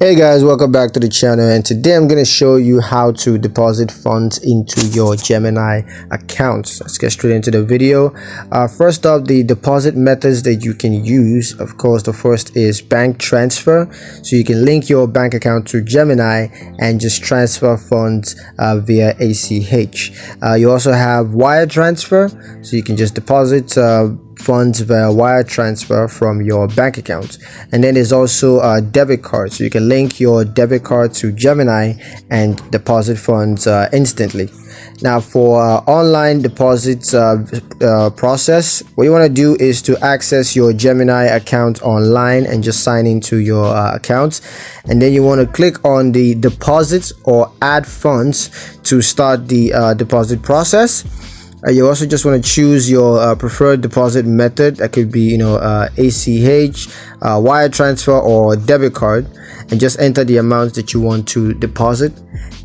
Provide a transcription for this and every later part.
Hey guys, welcome back to the channel, and today I'm going to show you how to deposit funds into your Gemini accounts. Let's get straight into the video. First off, the deposit methods that you can use. Of course, the first is bank transfer. So you can link your bank account to Gemini and just transfer funds via ACH. You also have wire transfer, so you can just deposit funds via wire transfer from your bank account. And then there's also a debit card, so you can link your debit card to Gemini and deposit funds instantly. Now for online deposits process, what you want to do is to access your Gemini account online and just sign into your account, and then you want to click on the deposits or add funds to start the deposit process. You also just want to choose your preferred deposit method. That could be ACH, wire transfer, or debit card, and just enter the amounts that you want to deposit.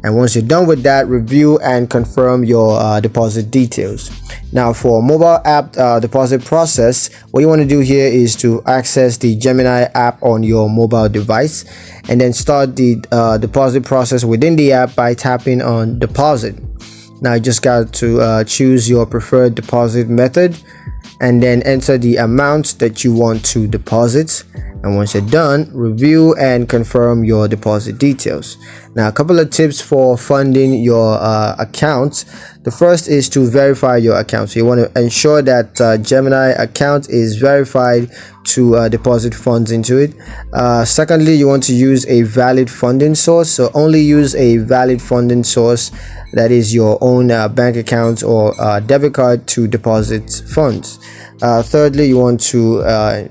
And once you're done with that, review and confirm your deposit details. Now for mobile app deposit process, what you want to do here is to access the Gemini app on your mobile device and then start the deposit process within the app by tapping on deposit. Now you just got to choose your preferred deposit method and then enter the amount that you want to deposit. And once you're done, review and confirm your deposit details. Now, a couple of tips for funding your account. The first is to verify your account. So you want to ensure that Gemini account is verified to deposit funds into it. Secondly, you want to use a valid funding source. So only use a valid funding source, that is your own bank account or debit card, to deposit funds. Thirdly, you want to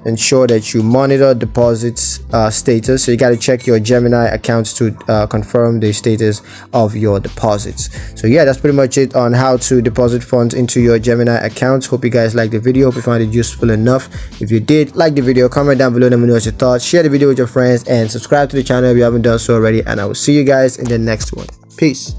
ensure that you monitor deposits status. So you got to check your Gemini accounts to confirm the status of your deposits. So yeah, that's pretty much it on how to deposit funds into your Gemini accounts. Hope you guys liked the video. Hope you found it useful enough. If you did, like the video, comment down below, let me know what your thoughts. Share the video with your friends and subscribe to the channel if you haven't done so already. And I will see you guys in the next one. Peace.